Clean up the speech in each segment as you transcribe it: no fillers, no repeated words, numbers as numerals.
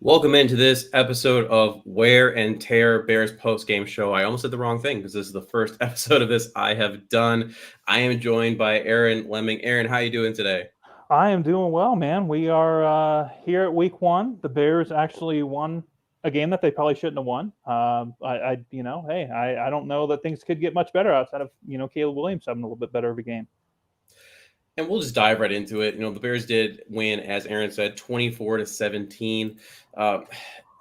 Welcome into this episode of Wear and Tear Bears post-game show. I almost did the wrong thing because this is the first episode of this I have done. I am joined by Aaron Leming. Aaron, how you doing today? I am doing well, man. We are here at week one. The Bears actually won a game that they probably shouldn't have won. Hey, I don't know that things could get much better outside of Caleb Williams having a little bit better of a game. And we'll just dive right into it. The Bears did win, as Aaron said, 24-17.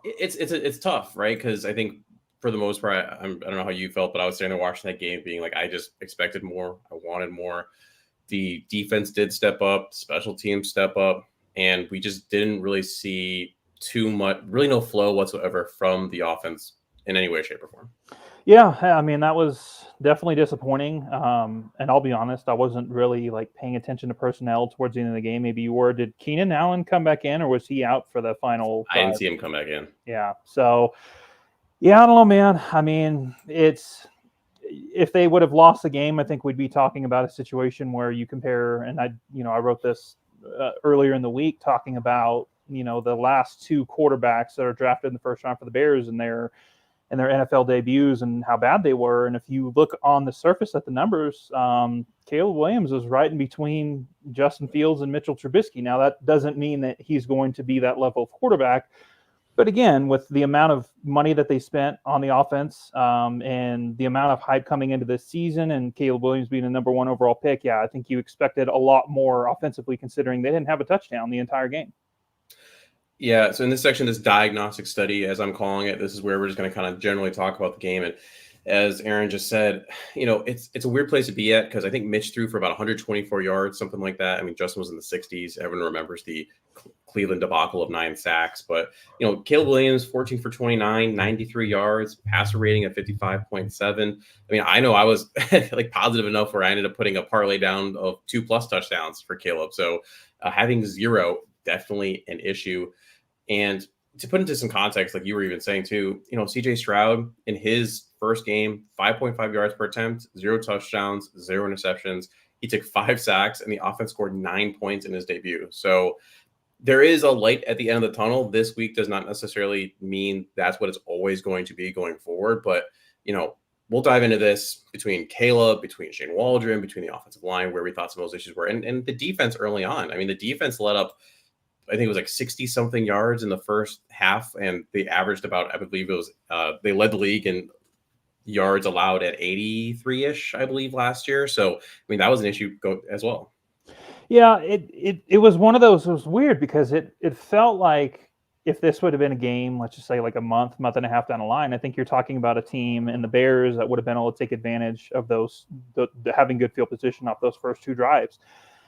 It's tough, right? Because I think for the most part, I don't know how you felt, but I was sitting there watching that game, being like, I just expected more. I wanted more. The defense did step up, special teams step up, and we just didn't really see too much, really no flow whatsoever from the offense in any way, shape, or form. Yeah, I mean that was definitely disappointing. And I'll be honest, I wasn't really paying attention to personnel towards the end of the game. Maybe you were. Did Keenan Allen come back in, or was he out for the final? I didn't see him come back in. Yeah. So, yeah, I don't know, man. I mean, if they would have lost the game, I think we'd be talking about a situation where you compare, and I wrote this earlier in the week talking about, the last two quarterbacks that are drafted in the first round for the Bears and their NFL debuts and how bad they were. And if you look on the surface at the numbers, Caleb Williams was right in between Justin Fields and Mitchell Trubisky. Now, that doesn't mean that he's going to be that level of quarterback. But again, with the amount of money that they spent on the offense and the amount of hype coming into this season and Caleb Williams being the number one overall pick, yeah, I think you expected a lot more offensively considering they didn't have a touchdown the entire game. Yeah, so in this section, this diagnostic study, as I'm calling it, this is where we're just going to kind of generally talk about the game. And as Aaron just said, it's a weird place to be at because I think Mitch threw for about 124 yards, something like that. I mean, Justin was in the 60s. Everyone remembers the Cleveland debacle of 9 sacks. But, Caleb Williams, 14 for 29, 93 yards, passer rating of 55.7. I mean, I know I was positive enough where I ended up putting a parlay down of 2+ touchdowns for Caleb. So having 0, definitely an issue. And to put into some context, like you were even saying too, CJ Stroud in his first game, 5.5 yards per attempt, 0 touchdowns, 0 interceptions. He took 5 sacks and the offense scored 9 points in his debut. So there is a light at the end of the tunnel. This week does not necessarily mean that's what it's always going to be going forward. But, we'll dive into this between Caleb, between Shane Waldron, between the offensive line, where we thought some of those issues were, and the defense early on. I mean, the defense let up, I think it was 60-something yards in the first half, and they averaged about, I believe it was, they led the league in yards allowed at 83-ish, I believe, last year. So, I mean, that was an issue as well. Yeah, it was one of those. It was weird because it felt like if this would have been a game, let's just say a month and a half down the line, I think you're talking about a team in the Bears that would have been able to take advantage of those, having good field position off those first 2 drives.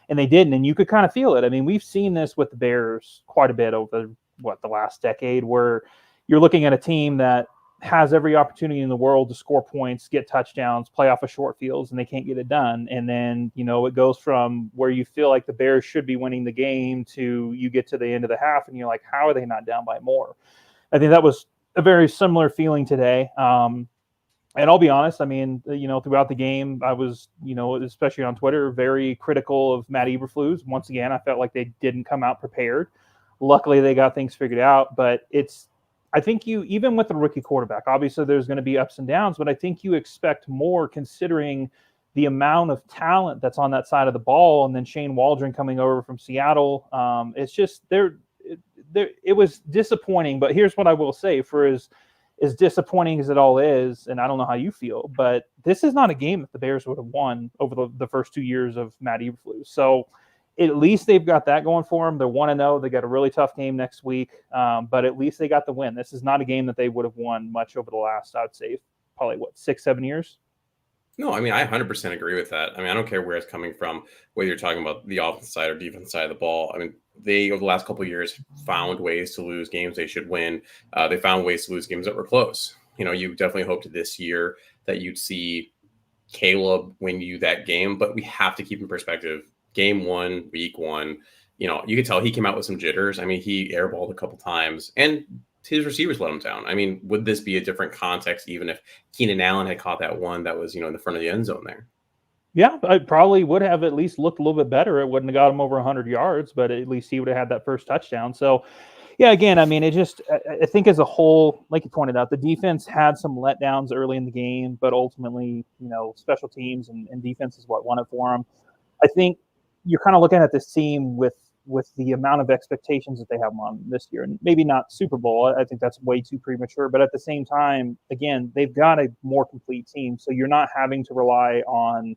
And they didn't, and you could kind of feel it. I mean, we've seen this with the Bears quite a bit over the last decade, where you're looking at a team that has every opportunity in the world to score points, get touchdowns, play off of short fields, and they can't get it done. And then, it goes from where you feel like the Bears should be winning the game to you get to the end of the half and you're like, how are they not down by more? I think that was a very similar feeling today. And I'll be honest, I mean, throughout the game, I was, especially on Twitter, very critical of Matt Eberflus. Once again, I felt like they didn't come out prepared. Luckily, they got things figured out. But I think even with the rookie quarterback, obviously there's going to be ups and downs, but I think you expect more considering the amount of talent that's on that side of the ball. And then Shane Waldron coming over from Seattle. It's just it was disappointing. But here's what I will say: for as disappointing as it all is, and I don't know how you feel, but this is not a game that the Bears would have won over the first 2 years of Matt Eberflus. So at least they've got that going for them. They're 1-0. They got a really tough game next week, but at least they got the win. This is not a game that they would have won much over the last, I'd say, probably 6-7 years. No, I mean, I 100% agree with that. I mean, I don't care where it's coming from, whether you're talking about the offensive side or defense side of the ball. I mean, they, over the last couple of years, found ways to lose games they should win. They found ways to lose games that were close. You definitely hoped this year that you'd see Caleb win you that game, but we have to keep in perspective, game 1, week 1, you could tell he came out with some jitters. I mean, he airballed a couple times, and his receivers let him down. I mean, would this be a different context even if Keenan Allen had caught that one that was, in the front of the end zone there? Yeah, I probably would have at least looked a little bit better. It wouldn't have got him over 100 yards, but at least he would have had that first touchdown. So, Yeah, again, I mean, I think as a whole, like you pointed out, the defense had some letdowns early in the game, but ultimately, special teams and defense is what won it for them. I think you're kind of looking at this team with the amount of expectations that they have on this year, and maybe not Super Bowl. I think that's way too premature, but at the same time, again, they've got a more complete team, so you're not having to rely on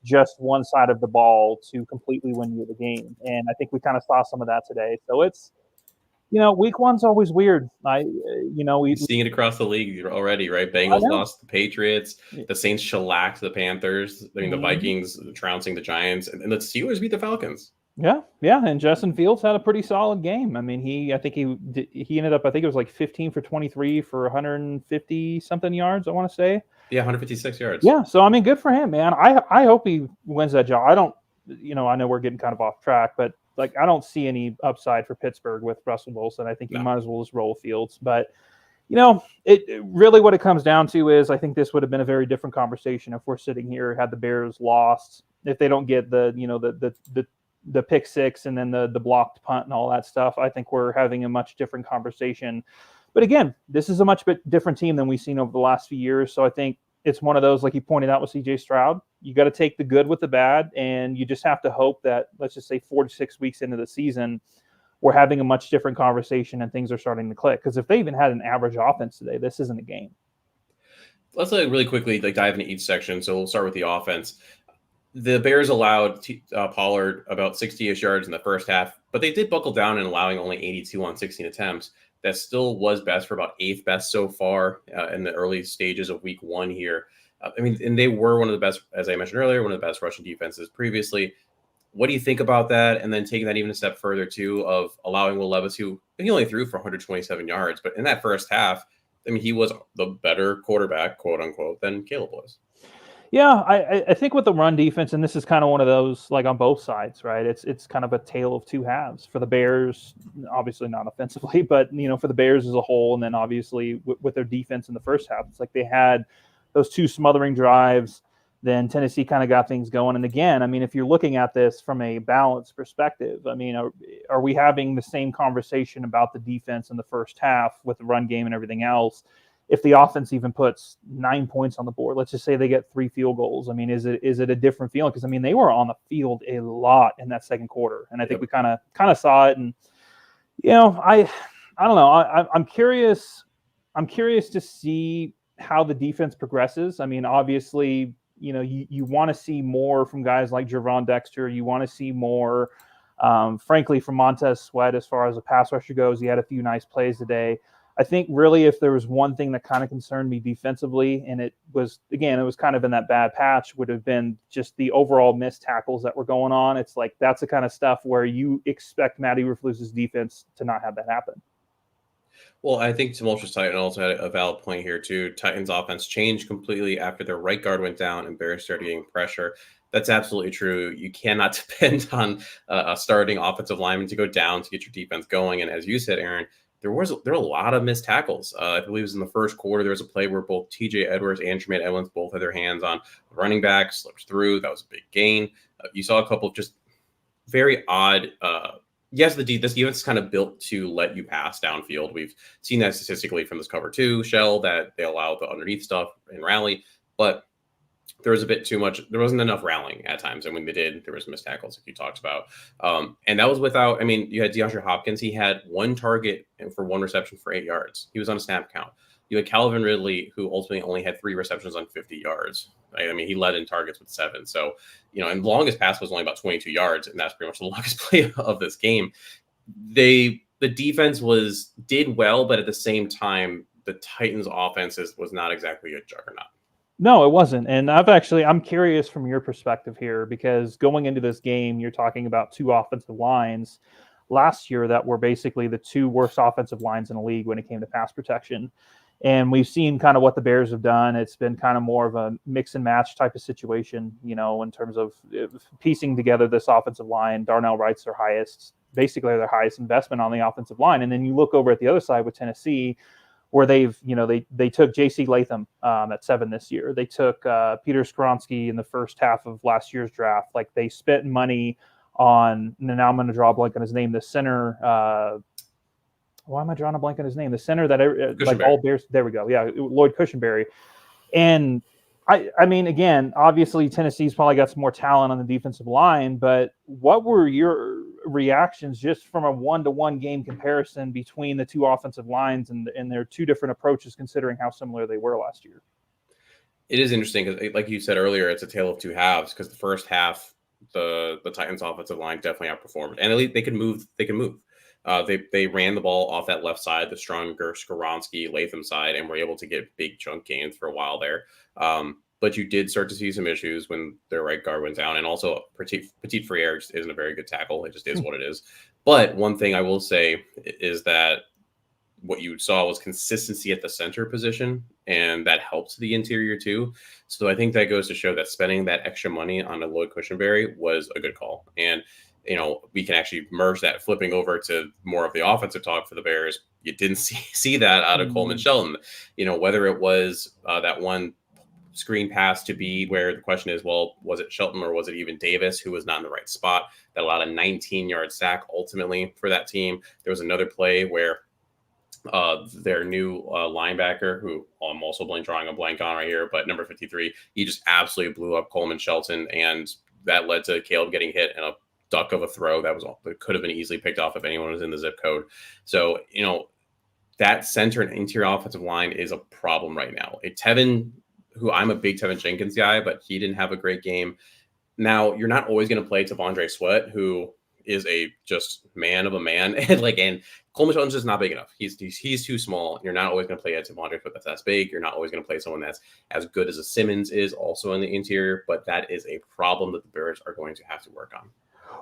just one side of the ball to completely win you the game. And I think we kind of saw some of that today. So it's week one's always weird. You're seeing it across the league already, right? I Bengals know. lost to the Patriots. The Saints shellacked the Panthers. I mean, the Mhm. Vikings trouncing the Giants, and the Steelers beat the Falcons. Yeah, and Justin Fields had a pretty solid game. I mean, he ended up, I think it was like 15 for 23 for 150 something yards, I want to say. Yeah, 156 yards. Yeah, so I mean, good for him, man. I hope he wins that job. I don't, I know we're getting kind of off track, but like I don't see any upside for Pittsburgh with Russell Wilson. I think you might as well just roll Fields. But it really what it comes down to is I think this would have been a very different conversation if we're sitting here had the Bears lost, if they don't get the pick six and then the blocked punt and all that stuff. I think we're having a much different conversation. But again, this is a much bit different team than we've seen over the last few years. So I think it's one of those, like you pointed out with CJ Stroud, you got to take the good with the bad, and you just have to hope that, let's just say 4 to 6 weeks into the season, we're having a much different conversation and things are starting to click. Because if they even had an average offense today, this isn't a game. Let's really quickly dive into each section. So we'll start with the offense. The Bears allowed Pollard about 60-ish yards in the first half, but they did buckle down in allowing only 82 on 16 attempts. That still was best for about 8th best so far in the early stages of week one here. And they were one of the best, as I mentioned earlier, one of the best rushing defenses previously. What do you think about that? And then taking that even a step further, too, of allowing Will Levis, who he only threw for 127 yards, but in that first half, I mean, he was the better quarterback, quote unquote, than Caleb was. Yeah, I think with the run defense, and this is kind of one of those, like on both sides, right? It's kind of a tale of two halves for the Bears, obviously not offensively, but for the Bears as a whole, and then obviously with their defense in the first half, it's like they had those two smothering drives. Then Tennessee kind of got things going. And again, I mean, if you're looking at this from a balanced perspective, I mean, are we having the same conversation about the defense in the first half with the run game and everything else? If the offense even puts 9 points on the board, let's just say they get 3 field goals. I mean, is it a different feeling? Because I mean, they were on the field a lot in that second quarter, and I think we kind of saw it. And I don't know. I'm curious. I'm curious to see how the defense progresses. I mean, obviously, you want to see more from guys like Jervon Dexter. You want to see more, frankly, from Montez Sweat as far as a pass rusher goes. He had a few nice plays today. I think really if there was one thing that kind of concerned me defensively, and it was kind of in that bad patch, would have been just the overall missed tackles that were going on. It's like that's the kind of stuff where you expect Matt Eberflus's defense to not have that happen. Well, I think Tumultuous Titan also had a valid point here, too. Titans' offense changed completely after their right guard went down and Bears started getting pressure. That's absolutely true. You cannot depend on a starting offensive lineman to go down to get your defense going. And as you said, Aaron, there were a lot of missed tackles. I believe it was in the first quarter. There was a play where both TJ Edwards and Jermaine Edmonds both had their hands on running back, slips through. That was a big gain. You saw a couple of just very odd. Yes, this defense is kind of built to let you pass downfield. We've seen that statistically from this cover 2 shell that they allow the underneath stuff and rally, but there was a bit too much. There wasn't enough rallying at times. And when they did, there was missed tackles, like you talked about. And that was without, I mean, you had DeAndre Hopkins. He had 1 target for 1 reception for 8 yards. He was on a snap count. You had Calvin Ridley, who ultimately only had 3 receptions on 50 yards. Right? I mean, he led in targets with 7. So, and the longest pass was only about 22 yards. And that's pretty much the longest play of this game. The defense did well, but at the same time, the Titans offense was not exactly a juggernaut. No, it wasn't. And I'm curious from your perspective here, because going into this game, you're talking about 2 offensive lines last year that were basically the 2 worst offensive lines in the league when it came to pass protection. And we've seen kind of what the Bears have done. It's been kind of more of a mix and match type of situation, in terms of piecing together this offensive line. Darnell Wright's their highest investment on the offensive line. And then you look over at the other side with Tennessee, where they took J.C. Latham at 7 this year. They took Peter Skoronski in the first half of last year's draft. Like, they spent money on, and now I'm going to draw a blank on his name, the center. why am I drawing a blank on his name? The center that like Cushenberry. all Bears. There we go. Yeah, Lloyd Cushenberry. And I mean, again, obviously Tennessee's probably got some more talent on the defensive line, but what were your reactions just from a one-to-one game comparison between the two offensive lines and their two different approaches, considering how similar they were last year? It is interesting because, like you said earlier, it's a tale of two halves. Because the first half, the Titans' offensive line definitely outperformed, and at least they could move. They could move. They ran the ball off that left side, the stronger Skoronski Latham side, and were able to get big chunk gains for a while there. But you did start to see some issues when their right guard went down, and also Petit Frere isn't a very good tackle. It just is what it is. But one thing I will say is that what you saw was consistency at the center position, and that helps the interior too. So I think that goes to show that spending that extra money on a Lloyd Cushenberry was a good call. And we can actually merge that, flipping over to more of the offensive talk for the Bears. You didn't see that out of Coleman Shelton. Whether it was that one screen pass to be where the question is, well, was it Shelton or was it even Davis who was not in the right spot? That allowed a 19-yard sack ultimately for that team. There was another play where their new linebacker, who I'm also drawing a blank on right here, but number 53, he just absolutely blew up Coleman Shelton, and that led to Caleb getting hit in a duck of a throw that could have been easily picked off if anyone was in the zip code. So that center and interior offensive line is a problem right now. Tevin, who I'm a big Tevin Jenkins guy, but he didn't have a great game. Now you're not always going to play T'Vondre Sweat, who is a just man of a man, and Coleman Shelton's just not big enough. He's too small. You're not always going to play a T'Vondre Sweat that's big. You're not always going to play someone that's as good as a Simmons is also in the interior. But that is a problem that the Bears are going to have to work on.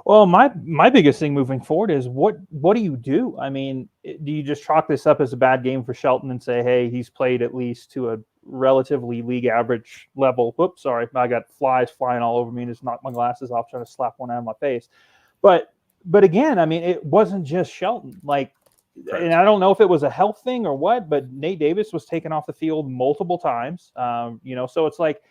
Well, my biggest thing moving forward is what do you do? I mean, do you just chalk this up as a bad game for Shelton and say, hey, he's played at least to a relatively league average level? Whoops, sorry, I got flies flying all over me and just knocked my glasses off trying to slap one out of my face. But again, I mean, it wasn't just Shelton. Like, correct. And I don't know if it was a health thing or what, but Nate Davis was taken off the field multiple times. So it's like,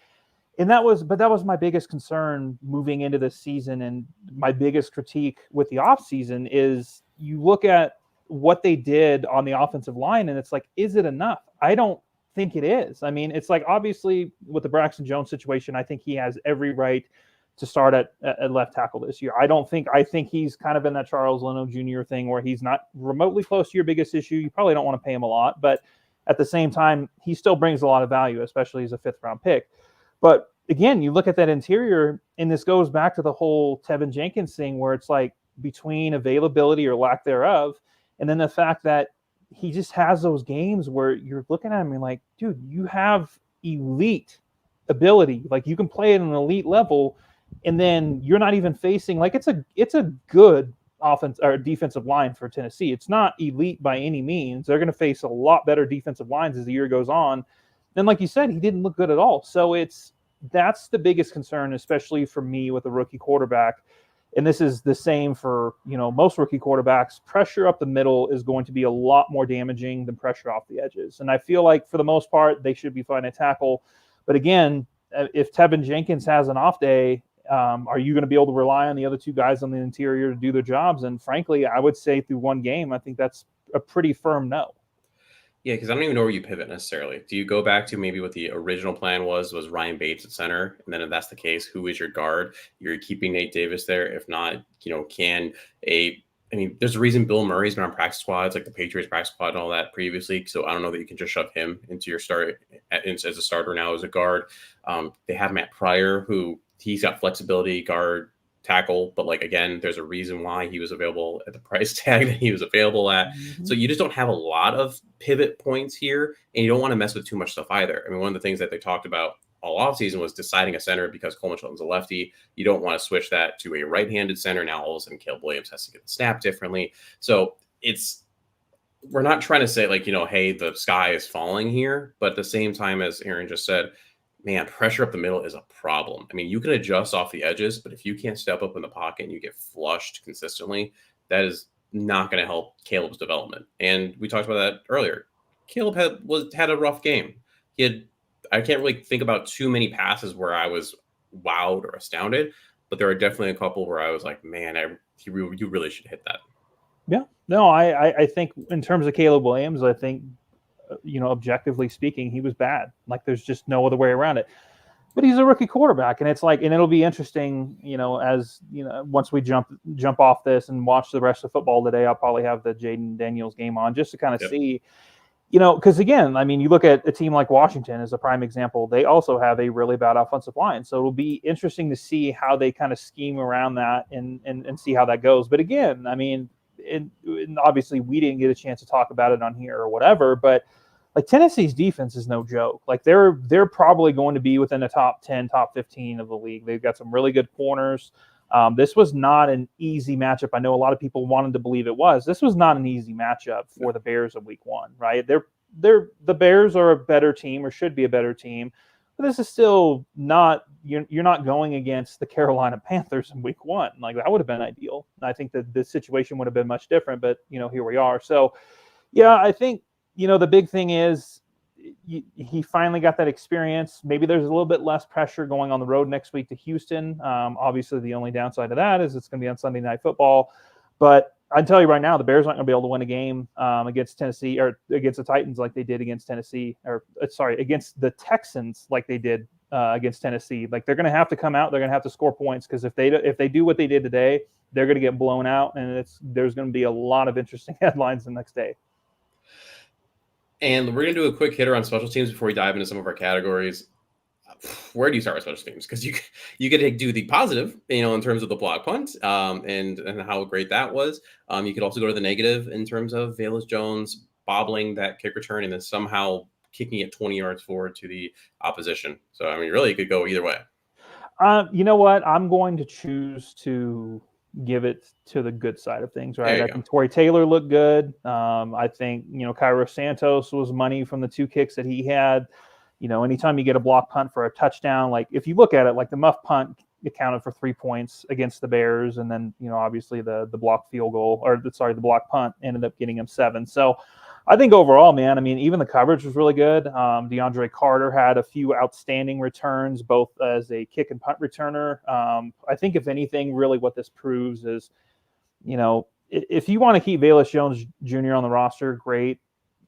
and that was my biggest concern moving into this season, and my biggest critique with the offseason is you look at what they did on the offensive line, and it's like, is it enough? I don't think it is. I mean, it's like, obviously with the Braxton Jones situation, I think he has every right to start at left tackle this year. I think he's kind of in that Charles Leno Jr. thing where he's not remotely close to your biggest issue. You probably don't want to pay him a lot, but at the same time, he still brings a lot of value, especially as a 5th round pick. But again, you look at that interior, and this goes back to the whole Tevin Jenkins thing where it's like between availability or lack thereof, and then the fact that he just has those games where you're looking at him and like, dude, you have elite ability. Like, you can play at an elite level, and then you're not even facing, like, it's a good offense or defensive line for Tennessee. It's not elite by any means. They're going to face a lot better defensive lines as the year goes on. And like you said, he didn't look good at all. So that's the biggest concern, especially for me with a rookie quarterback. And this is the same for, most rookie quarterbacks. Pressure up the middle is going to be a lot more damaging than pressure off the edges. And I feel like for the most part, they should be fine at tackle. But again, if Tevin Jenkins has an off day, are you going to be able to rely on the other two guys on the interior to do their jobs? And frankly, I would say through one game, I think that's a pretty firm no. Yeah, because I don't even know where you pivot necessarily. Do you go back to maybe what the original plan was Ryan Bates at center? And then if that's the case, who is your guard? You're keeping Nate Davis there. If not, there's a reason Bill Murray's been on practice squads, like the Patriots practice squad and all that previously. So I don't know that you can just shove him into your start as a starter now as a guard. They have Matt Pryor, who he's got flexibility, guard, tackle, but like, again, there's a reason why he was available at the price tag that he was available at. Mm-hmm. So you just don't have a lot of pivot points here, and you don't want to mess with too much stuff either. I mean, one of the things that they talked about all offseason was deciding a center because Coleman Shelton's a lefty. You don't want to switch that to a right-handed center. Now all of a sudden Caleb Williams has to get the snap differently. So we're not trying to say like, hey, the sky is falling here, but at the same time, as Aaron just said, man, pressure up the middle is a problem. I mean, you can adjust off the edges, but if you can't step up in the pocket and you get flushed consistently, that is not going to help Caleb's development. And we talked about that earlier. Caleb had a rough game. I can't really think about too many passes where I was wowed or astounded, but there are definitely a couple where I was like, man, you really should hit that. Yeah, no, I think in terms of Caleb Williams, I think objectively speaking, he was bad. Like there's just no other way around it. But he's a rookie quarterback, and it's like, and it'll be interesting, as once we jump off this and watch the rest of football today, I'll probably have the Jaden Daniels game on just to kind of see, because again, I mean, you look at a team like Washington as a prime example, they also have a really bad offensive line. So it'll be interesting to see how they kind of scheme around that and see how that goes. But again, I mean, and obviously we didn't get a chance to talk about it on here or whatever, but like Tennessee's defense is no joke. Like they're probably going to be within the top 10, top 15 of the league. They've got some really good corners. This was not an easy matchup. I know a lot of people wanted to believe it was. This was not an easy matchup for the Bears in week 1, right? The Bears are a better team, or should be a better team. But this is still not, you're not going against the Carolina Panthers in week 1. Like that would have been ideal. I think that the situation would have been much different, but here we are. So yeah, I think, the big thing is he finally got that experience. Maybe there's a little bit less pressure going on the road next week to Houston. Obviously, the only downside to that is it's going to be on Sunday Night Football. But I tell you right now, the Bears aren't going to be able to win a game against Tennessee or against the Titans like they did against Tennessee, against the Texans like they did against Tennessee. Like they're going to have to come out. They're going to have to score points, because if they do what they did today, they're going to get blown out, and there's going to be a lot of interesting headlines the next day. And we're going to do a quick hitter on special teams before we dive into some of our categories. Where do you start with special teams? Because you get to do the positive, in terms of the block punt and how great that was. You could also go to the negative in terms of Velus Jones bobbling that kick return and then somehow kicking it 20 yards forward to the opposition. So, I mean, really, you could go either way. You know what? I'm going to choose to give it to the good side of things, right? I think Torrey Taylor looked good. I think, Cairo Santos was money from the 2 kicks that he had. Anytime you get a block punt for a touchdown, like if you look at it, like the muff punt accounted for 3 points against the Bears. And then, obviously the block field goal, the block punt ended up getting him 7. So I think overall, man, I mean, even the coverage was really good. DeAndre Carter had a few outstanding returns, both as a kick and punt returner. I think if anything, really what this proves is, if you want to keep Velus Jones Jr. on the roster, great.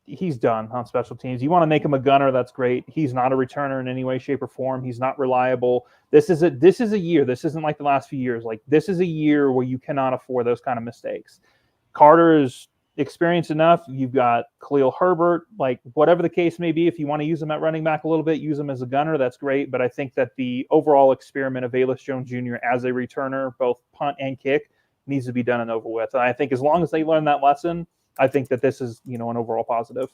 He's done on special teams. You want to make him a gunner, that's great. He's not a returner in any way, shape, or form. He's not reliable. This is a year. This isn't like the last few years. Like this is a year where you cannot afford those kind of mistakes. Carter is experienced enough. You've got Khalil Herbert, like whatever the case may be. If you want to use him at running back a little bit, use him as a gunner, that's great. But I think that the overall experiment of Velus Jones Jr. as a returner, both punt and kick, needs to be done and over with. And I think as long as they learn that lesson, I think that this is, an overall positive.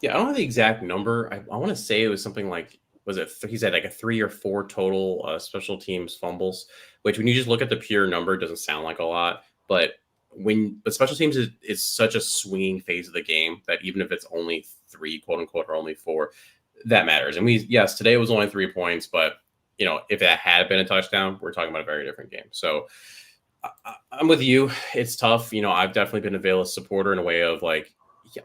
Yeah, I don't have the exact number. I want to say it was something like, he said like a 3 or 4 total special teams fumbles, which when you just look at the pure number, doesn't sound like a lot. But special teams is such a swinging phase of the game that even if it's only 3, quote unquote, or only 4, that matters. And today it was only 3 points, but if that had been a touchdown, we're talking about a very different game. So I'm with you. It's tough. I've definitely been a Velus supporter in a way of like,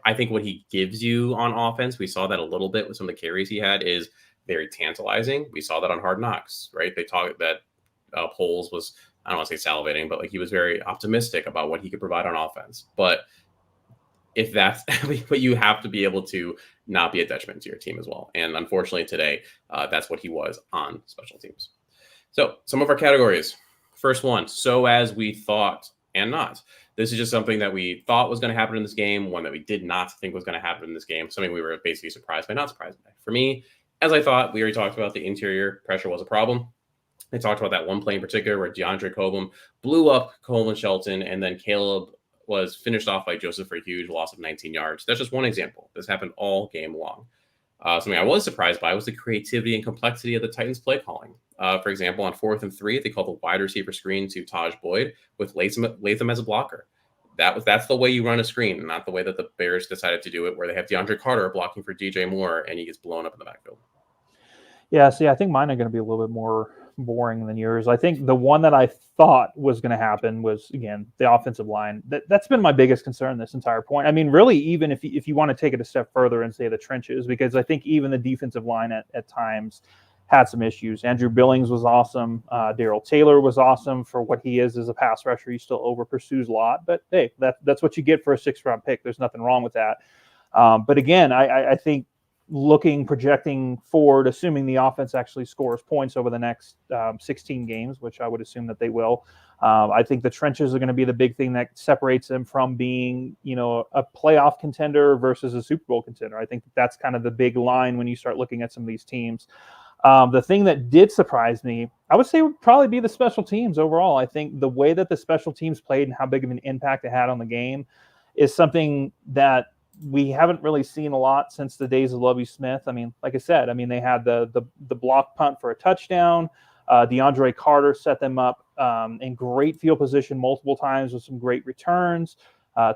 I think what he gives you on offense, we saw that a little bit with some of the carries he had, is very tantalizing. We saw that on Hard Knocks, right? They talked that Poles was, I don't want to say salivating, but like he was very optimistic about what he could provide on offense. But if that's, but you have to be able to not be a detriment to your team as well. And unfortunately today, that's what he was on special teams. So some of our categories. First one, so as we thought and not. This is just something that we thought was going to happen in this game, one that we did not think was going to happen in this game, something we were basically surprised by, not surprised by. For me, as I thought, we already talked about the interior pressure was a problem. They talked about that one play in particular where DeAndre Cobham blew up Coleman Shelton, and then Caleb was finished off by Joseph for a huge loss of 19 yards. That's just one example. This happened all game long. Something I was surprised by was the creativity and complexity of the Titans play calling. For example, on 4th and 3, they called the wide receiver screen to Taj Boyd with Latham as a blocker. That's the way you run a screen, not the way that the Bears decided to do it, where they have DeAndre Carter blocking for DJ Moore and he gets blown up in the backfield. Yeah, see, I think mine are going to be a little bit more boring than yours. I think the one that I thought was going to happen was, again, the offensive line. That's been my biggest concern this entire point. I mean, really, even if you want to take it a step further and say the trenches, because I think even the defensive line at times had some issues. Andrew Billings was awesome. Darrell Taylor was awesome for what he is as a pass rusher. He still over pursues a lot, but hey, that's what you get for a 6th-round pick. There's nothing wrong with that. But again, I think projecting forward, assuming the offense actually scores points over the next 16 games, which I would assume that they will, I think the trenches are going to be the big thing that separates them from being, a playoff contender versus a Super Bowl contender. I think that's kind of the big line when you start looking at some of these teams. The thing that did surprise me, I would say, would probably be the special teams overall. I think the way that the special teams played and how big of an impact it had on the game is something that we haven't really seen a lot since the days of Lovie Smith. I mean, like I said, they had the block punt for a touchdown. DeAndre Carter set them up in great field position multiple times with some great returns.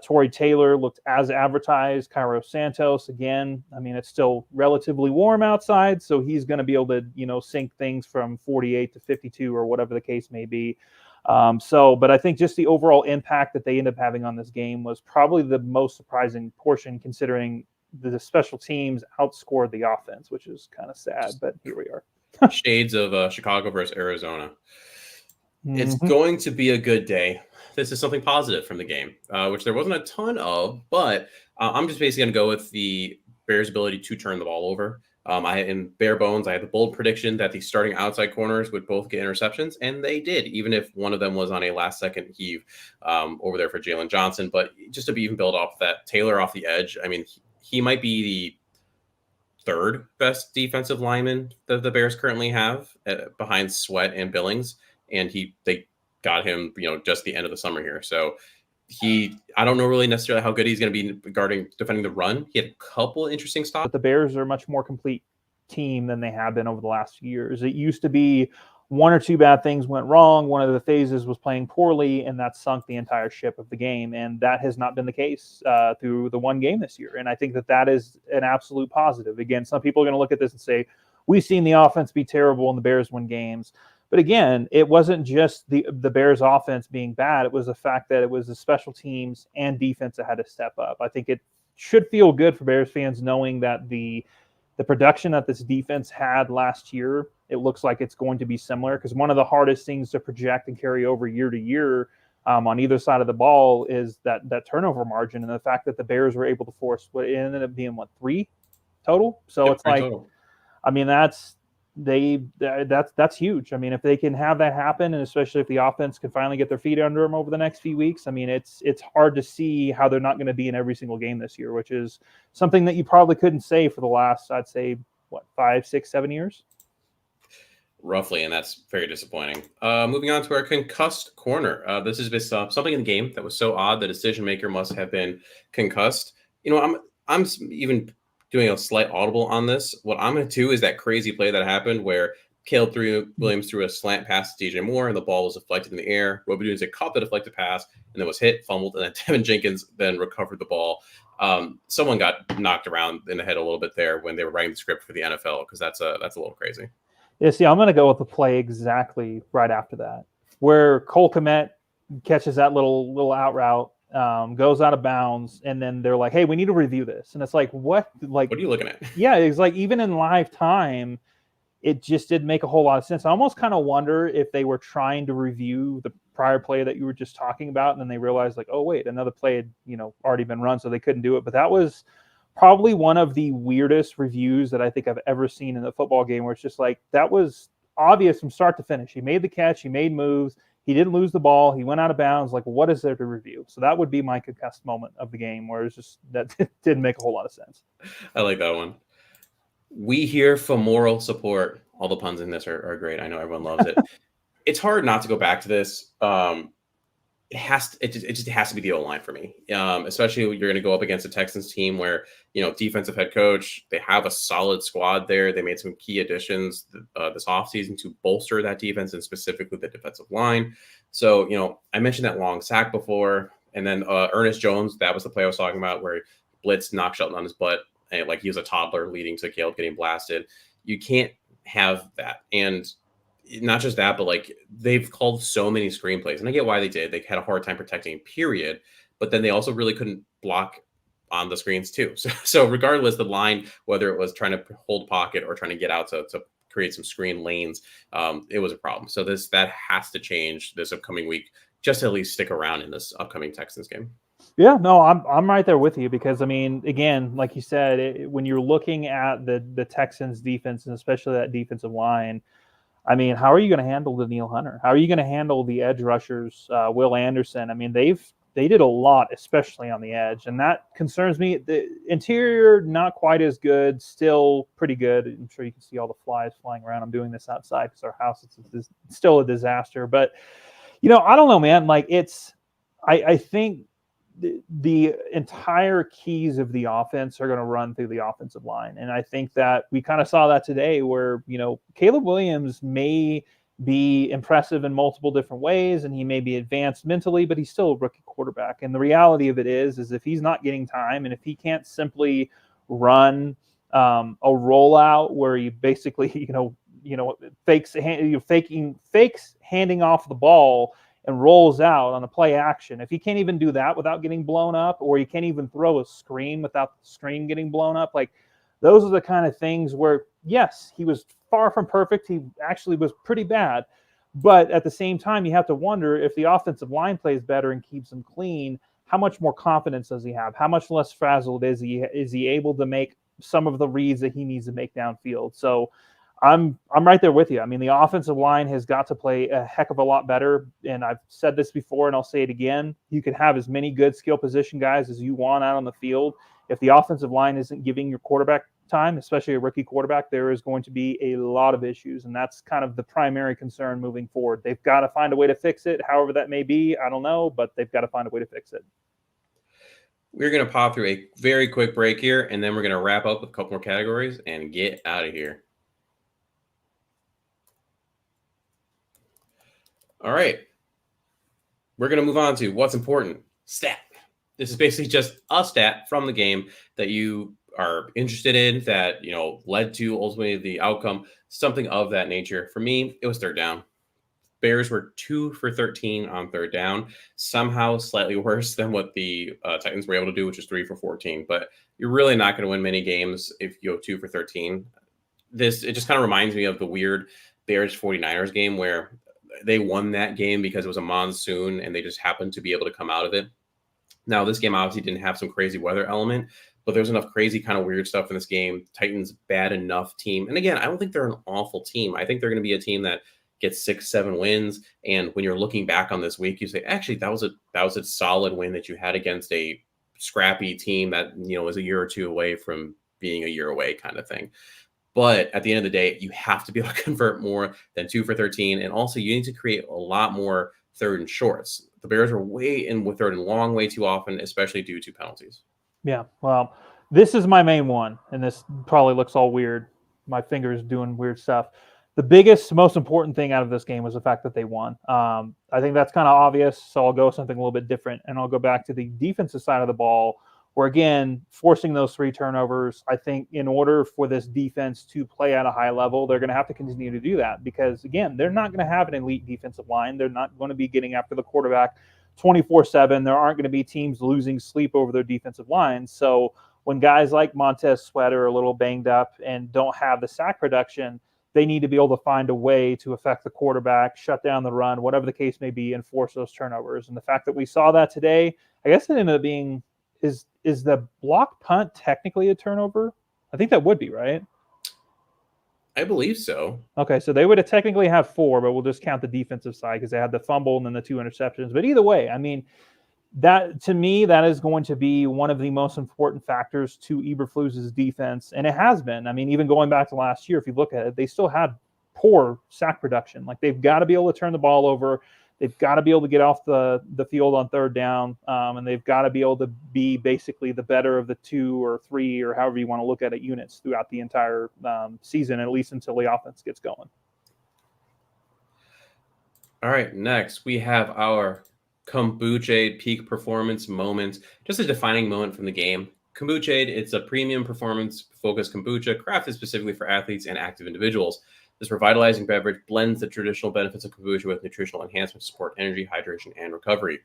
Torrey Taylor looked as advertised. Cairo Santos, again, it's still relatively warm outside, so he's going to be able to, sink things from 48 to 52 or whatever the case may be. But I think just the overall impact that they end up having on this game was probably the most surprising portion, considering the special teams outscored the offense, which is kind of sad, but here we are. Shades of Chicago versus Arizona. It's going to be a good day. This is something positive from the game, which there wasn't a ton of, but I'm just basically going to go with the Bears' ability to turn the ball over. In bare bones, I had the bold prediction that the starting outside corners would both get interceptions, and they did, even if one of them was on a last-second heave over there for Jalen Johnson. But just to be even build off that, Taylor off the edge, he might be the 3rd best defensive lineman that the Bears currently have behind Sweat and Billings, and they got him, just the end of the summer here. So I don't know really necessarily how good he's going to be defending the run. He had a couple interesting stops. But the Bears are a much more complete team than they have been over the last few years. It used to be 1 or 2 bad things went wrong. One of the phases was playing poorly, and that sunk the entire ship of the game. And that has not been the case through the one game this year. And I think that is an absolute positive. Again, some people are going to look at this and say, we've seen the offense be terrible and the Bears win games. But again, it wasn't just the Bears offense being bad. It was the fact that it was the special teams and defense that had to step up. I think it should feel good for Bears fans knowing that the production that this defense had last year, it looks like it's going to be similar, because one of the hardest things to project and carry over year to year on either side of the ball is that turnover margin, and the fact that the Bears were able to force what it ended up being 3 total. So it's like, total. That's huge. If they can have that happen, and especially if the offense can finally get their feet under them over the next few weeks, it's hard to see how they're not going to be in every single game this year, which is something that you probably couldn't say for the last, I'd say, 5, 6, 7 years? Roughly, and that's very disappointing. Moving on to our concussed corner. This is based off something in the game that was so odd the decision maker must have been concussed. I'm even doing a slight audible on this. What I'm going to do is that crazy play that happened where Caleb Williams threw a slant pass to DJ Moore, and the ball was deflected in the air. Robidoux caught the deflected pass and then was hit, fumbled, and then Tevin Jenkins then recovered the ball. Someone got knocked around in the head a little bit there when they were writing the script for the NFL, because that's a little crazy. Yeah, see, I'm going to go with the play exactly right after that, where Cole Kmet catches that little out route, goes out of bounds, and then they're like, hey, we need to review this. And it's like, what? Like, what are you looking at? Yeah, it's like, even in live time, it just didn't make a whole lot of sense. I almost kind of wonder if they were trying to review the prior play that you were just talking about, and then they realized, like, oh, wait, another play had, already been run, so they couldn't do it. But that was probably one of the weirdest reviews that I think I've ever seen in a football game, where it's just like, that was obvious from start to finish. He made the catch, he made moves, he didn't lose the ball, he went out of bounds. Like, what is there to review? So that would be my concussed moment of the game, where it's just, that didn't make a whole lot of sense. I like that one. We here for moral support. All the puns in this are great. I know everyone loves it. It's hard not to go back to this. It just has to be the O-line for me, especially when you're going to go up against a Texans team where, defensive head coach, they have a solid squad there. They made some key additions this offseason to bolster that defense, and specifically the defensive line. So, I mentioned that long sack before, and then Ernest Jones, that was the play I was talking about, where Blitz knocked Shelton on his butt, and like he was a toddler, leading to Caleb getting blasted. You can't have that. And not just that, but like, they've called so many screenplays, and I get why they did. They had a hard time protecting, period. But then they also really couldn't block on the screens too. So regardless, the line, whether it was trying to hold pocket or trying to get out to create some screen lanes, it was a problem. So that has to change this upcoming week, just to at least stick around in this upcoming Texans game. Yeah, no, I'm right there with you because I mean, again, like you said, when you're looking at the Texans defense and especially that defensive line, I mean, how are you going to handle Daniil Hunter? How are you going to handle the edge rushers, Will Anderson? I mean, they did a lot, especially on the edge, and that concerns me. The interior, not quite as good, still pretty good. I'm sure you can see all the flies flying around. I'm doing this outside because our house is still a disaster. But I don't know, man. Like I think the entire keys of the offense are going to run through the offensive line. And I think that we kind of saw that today where, Caleb Williams may be impressive in multiple different ways and he may be advanced mentally, but he's still a rookie quarterback. And the reality of it is if he's not getting time and if he can't simply run a rollout where he basically, fakes handing off the ball and rolls out on a play action. If he can't even do that without getting blown up, or he can't even throw a screen without the screen getting blown up, like those are the kind of things where, yes, he was far from perfect. He actually was pretty bad. But at the same time, you have to wonder if the offensive line plays better and keeps him clean, how much more confidence does he have? How much less frazzled is he? Is he able to make some of the reads that he needs to make downfield? So I'm right there with you. I mean, the offensive line has got to play a heck of a lot better. And I've said this before, and I'll say it again. You can have as many good skill position guys as you want out on the field. If the offensive line isn't giving your quarterback time, especially a rookie quarterback, there is going to be a lot of issues. And that's kind of the primary concern moving forward. They've got to find a way to fix it. However that may be, I don't know, but they've got to find a way to fix it. We're going to pop through a very quick break here, and then we're going to wrap up with a couple more categories and get out of here. All right. We're going to move on to what's important. Stat. This is basically just a stat from the game that you are interested in that, led to ultimately the outcome, something of that nature. For me, it was third down. Bears were 2 for 13 on third down, somehow slightly worse than what the Titans were able to do, which is 3 for 14. But you're really not going to win many games if you go 2 for 13. It just kind of reminds me of the weird Bears 49ers game where they won that game because it was a monsoon and they just happened to be able to come out of it. Now, this game obviously didn't have some crazy weather element, but there's enough crazy kind of weird stuff in this game. Titans, bad enough team. And again, I don't think they're an awful team. I think they're going to be a team that gets 6-7 wins. And when you're looking back on this week, you say, actually, that was a solid win that you had against a scrappy team that, was a year or two away from being a year away kind of thing. But at the end of the day, you have to be able to convert more than 2 for 13. And also you need to create a lot more third and shorts. The Bears are way in with third and long way too often, especially due to penalties. Yeah, well, this is my main one, and this probably looks all weird. My finger's doing weird stuff. The biggest, most important thing out of this game was the fact that they won. I think that's kind of obvious, so I'll go with something a little bit different, and I'll go back to the defensive side of the ball, where, again, forcing those 3 turnovers, I think in order for this defense to play at a high level, they're going to have to continue to do that because, again, they're not going to have an elite defensive line. They're not going to be getting after the quarterback 24/7. There aren't going to be teams losing sleep over their defensive lines. So when guys like Montez Sweat are a little banged up and don't have the sack production, they need to be able to find a way to affect the quarterback, shut down the run, whatever the case may be, and force those turnovers. And the fact that we saw that today, I guess it ended up being is the block punt technically a turnover? I think that would be, right? I believe so. Okay, so they would have technically have 4, but we'll just count the defensive side because they had the fumble and then the 2 interceptions. But either way, I mean, that to me, that is going to be one of the most important factors to Eberflus's defense, and it has been. I mean, even going back to last year, if you look at it, they still had poor sack production. Like they've got to be able to turn the ball over. They've got to be able to get off the field on third down, and they've got to be able to be basically the better of the 2 or 3 or however you want to look at it units throughout the entire season, at least until the offense gets going. All right, next we have our kombucha peak performance moment, just a defining moment from the game. Kombucha, it's a premium performance-focused kombucha crafted specifically for athletes and active individuals. This revitalizing beverage blends the traditional benefits of kombucha with nutritional enhancements to support energy, hydration, and recovery.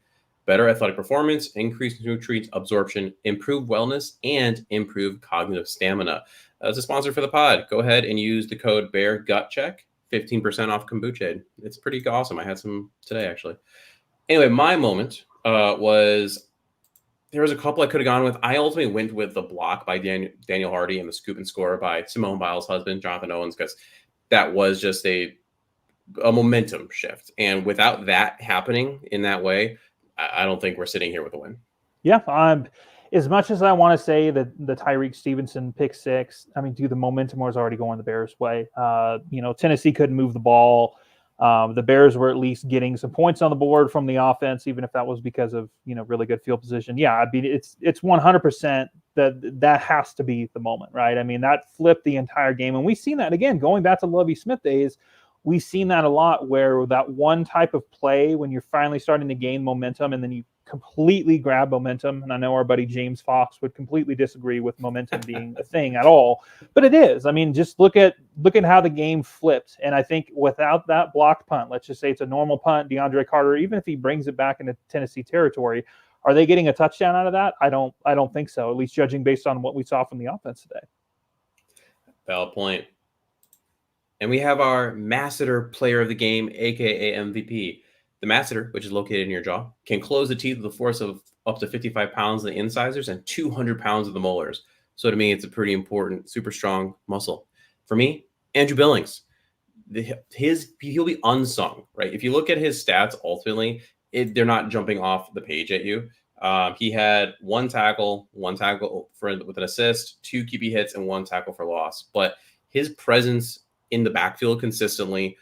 Better athletic performance, increased nutrient absorption, improved wellness, and improved cognitive stamina. as a sponsor for the pod, go ahead and use the code BEARGUTCHECK, 15% off kombucha. It's pretty awesome. I had some today, actually. Anyway, my moment was there was a couple I could have gone with. I ultimately went with the block by Daniel Hardy and the scoop and score by Simone Biles' husband, Jonathan Owens, because that was just a momentum shift. And without that happening in that way, I don't think we're sitting here with a win. Yeah, as much as I want to say that the Tyreek Stevenson pick six, I mean, the momentum was already going the Bears' way. Tennessee couldn't move the ball. The Bears were at least getting some points on the board from the offense, even if that was because of really good field position. Yeah, I mean, it's 100% that has to be the moment, right? I mean, that flipped the entire game, and we've seen that again going back to Lovie Smith days. We've seen that a lot where that one type of play when you're finally starting to gain momentum and then you completely grab momentum. And I know our buddy James Fox would completely disagree with momentum being a thing at all, but it is. I mean, just look at how the game flipped. And I think without that blocked punt, let's just say it's a normal punt, DeAndre Carter, even if he brings it back into Tennessee territory, are they getting a touchdown out of that? I don't think so, at least judging based on what we saw from the offense today. Valid point. And we have our masseter player of the game, aka MVP. The masseter, which is located in your jaw, can close the teeth with a force of up to 55 pounds of the incisors and 200 pounds of the molars. So to me, it's a pretty important, super strong muscle. For me, Andrew Billings, he'll be unsung, right? If you look at his stats, ultimately, they're not jumping off the page at you. He had one tackle with an assist, 2 QB hits, and 1 tackle for loss. But his presence in the backfield consistently,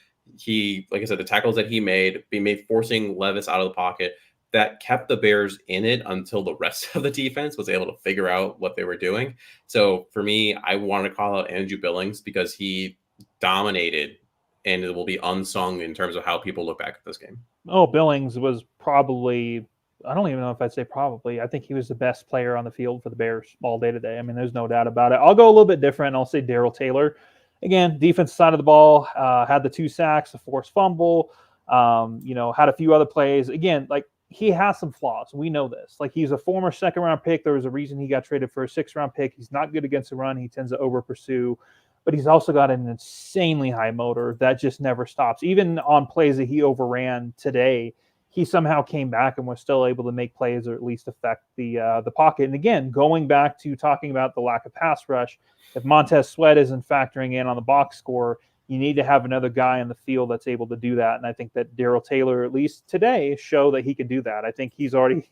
like I said, the tackles that he made forcing Levis out of the pocket, that kept the Bears in it until the rest of the defense was able to figure out what they were doing. So for me, I want to call out Andrew Billings because he dominated, and it will be unsung in terms of how people look back at this game. Oh, Billings was probably, I don't even know if I'd say probably, I think he was the best player on the field for the Bears all day today. I mean, there's no doubt about it. I'll go a little bit different. I'll say Darrell Taylor. Again, defensive side of the ball, had the 2 sacks, a forced fumble, had a few other plays. Again, like, he has some flaws. We know this. Like, he's a former second-round pick. There was a reason he got traded for a 6th-round pick. He's not good against the run. He tends to over-pursue. But he's also got an insanely high motor that just never stops. Even on plays that he overran today, he somehow came back and was still able to make plays or at least affect the pocket. And again, going back to talking about the lack of pass rush, if Montez Sweat isn't factoring in on the box score, you need to have another guy in the field that's able to do that. And I think that Darrell Taylor, at least today, show that he can do that. I think he's already,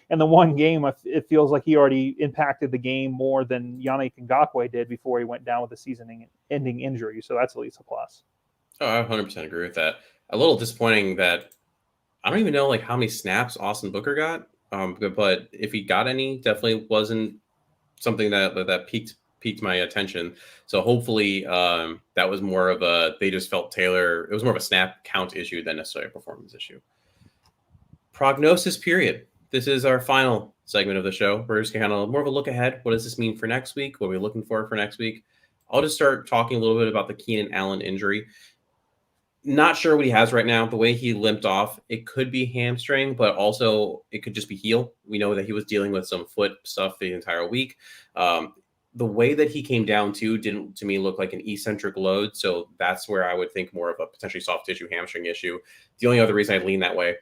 in the one game, it feels like he already impacted the game more than Yannick Ngakoue did before he went down with a season-ending injury. So that's at least a plus. Oh, I 100% agree with that. A little disappointing that I don't even know like how many snaps Austin Booker got. But if he got any, definitely wasn't something that piqued my attention. So hopefully that was more of they just felt Taylor, it was more of a snap count issue than necessarily a performance issue. Prognosis period. This is our final segment of the show. We're just kind of more of a look ahead. What does this mean for next week? What are we looking for next week? I'll just start talking a little bit about the Keenan Allen injury. Not sure what he has right now. The way he limped off, it could be hamstring, but also it could just be heel. We know that he was dealing with some foot stuff the entire week. The way that he came down didn't, to me, look like an eccentric load. So that's where I would think more of a potentially soft tissue hamstring issue. The only other reason I'd lean that way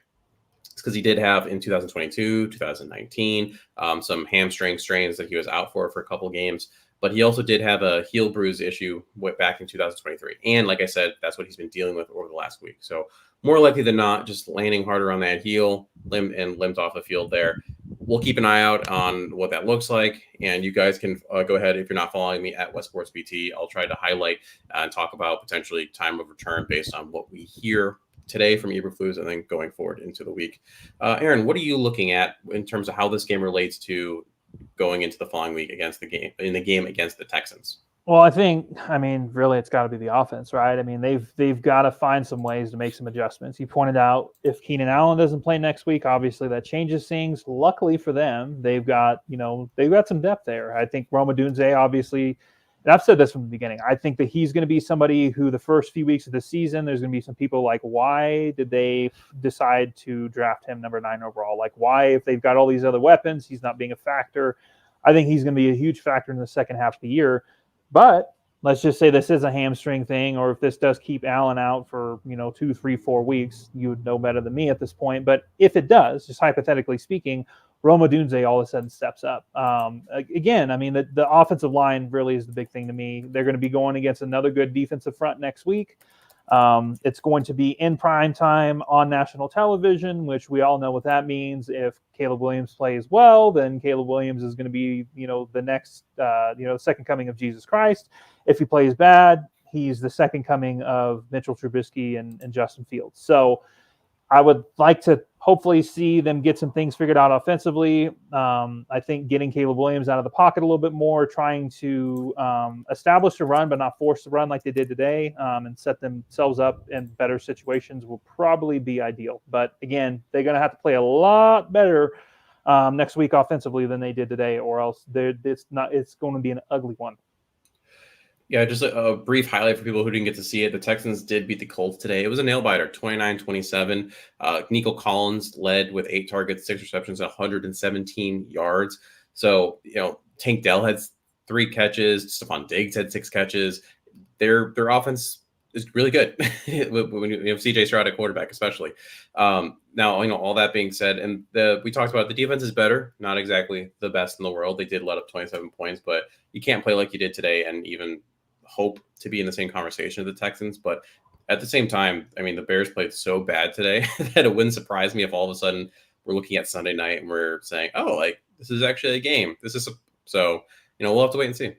is because he did have in 2022, 2019, some hamstring strains that he was out for a couple games. But he also did have a heel bruise issue back in 2023. And like I said, that's what he's been dealing with over the last week. So more likely than not, just landing harder on that heel, limped off the field there. We'll keep an eye out on what that looks like. And you guys can go ahead, if you're not following me at West Sports BT, I'll try to highlight and talk about potentially time of return based on what we hear today from Eberflus and then going forward into the week. Aaron, what are you looking at in terms of how this game relates to going into the following week against the game against the Texans? Well, I mean, really, it's got to be the offense, right? I mean, they've got to find some ways to make some adjustments. You pointed out if Keenan Allen doesn't play next week, obviously that changes things. Luckily for them, they've got some depth there. I think Rome Odunze, obviously, and I've said this from the beginning, I think that he's going to be somebody who the first few weeks of the season, there's going to be some people like, why did they decide to draft him number 9 overall? Like, why, if they've got all these other weapons, he's not being a factor? I think he's going to be a huge factor in the second half of the year. But let's just say this is a hamstring thing, or if this does keep Allen out for 2, 3, 4 weeks, you would know better than me at this point. But if it does, just hypothetically speaking, Roma Dunze all of a sudden steps up. Again, I mean, the offensive line really is the big thing to me. They're going to be going against another good defensive front next week. It's going to be in prime time on national television, which we all know what that means. If Caleb Williams plays well, then Caleb Williams is going to be, the next, second coming of Jesus Christ. If he plays bad, he's the second coming of Mitchell Trubisky and Justin Fields. So I would like to hopefully see them get some things figured out offensively. I think getting Caleb Williams out of the pocket a little bit more, trying to establish a run but not force the run like they did today, and set themselves up in better situations will probably be ideal. But again, they're going to have to play a lot better next week offensively than they did today, or else it's going to be an ugly one. Yeah, just a brief highlight for people who didn't get to see it. The Texans did beat the Colts today. It was a nail-biter, 29-27. Nico Collins led with 8 targets, 6 receptions, 117 yards. So, Tank Dell had 3 catches. Stephon Diggs had 6 catches. Their offense is really good when you have CJ Stroud at quarterback, especially. Now, all that being said, and we talked about the defense is better, not exactly the best in the world. They did let up 27 points, but you can't play like you did today and even hope to be in the same conversation as the Texans. But at the same time, I mean, the Bears played so bad today that it wouldn't surprise me if all of a sudden we're looking at Sunday night and we're saying, oh, like this is actually a game. So we'll have to wait and see.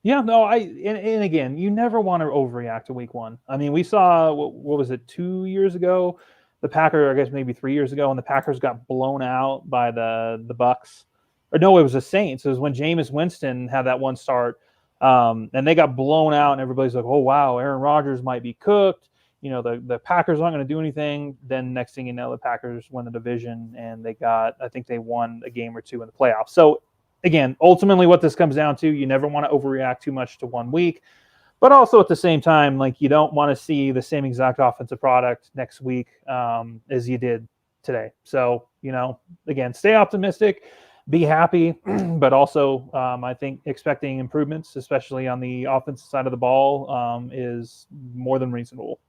Yeah, no, and again, you never want to overreact to week one. I mean, we saw, what was it, 2 years ago? The Packers, I guess maybe 3 years ago, and the Packers got blown out by the Bucks. Or no, it was the Saints. It was when Jameis Winston had that one start, and they got blown out, and everybody's like, oh, wow, Aaron Rodgers might be cooked. The Packers aren't going to do anything. Then next thing you know, the Packers win the division, and I think they won a game or two in the playoffs. So, again, ultimately what this comes down to, you never want to overreact too much to 1 week. But also at the same time, like you don't want to see the same exact offensive product next week as you did today. So, again, stay optimistic, be happy, but also I think expecting improvements, especially on the offensive side of the ball, is more than reasonable.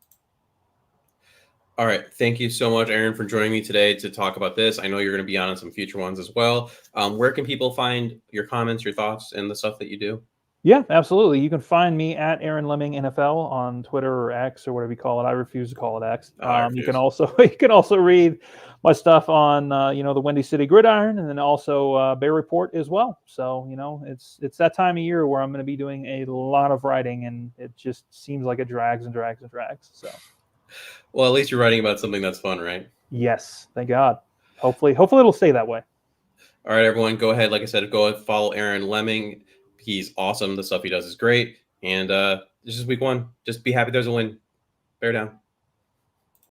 All right. Thank you so much, Aaron, for joining me today to talk about this. I know you're going to be on some future ones as well. Where can people find your comments, your thoughts, and the stuff that you do? Yeah, absolutely. You can find me at Aaron Leming NFL on Twitter or X or whatever you call it. I refuse to call it X. You can also read my stuff on the Windy City Gridiron, and then also Bear Report as well. So it's that time of year where I'm going to be doing a lot of writing, and it just seems like it drags and drags and drags. So. Well, at least you're writing about something that's fun, right? Yes, thank God. Hopefully it'll stay that way. All right, everyone, go ahead. Like I said, go ahead, follow Aaron Leming. He's awesome. The stuff he does is great. And this is week 1. Just be happy there's a win. Bear down.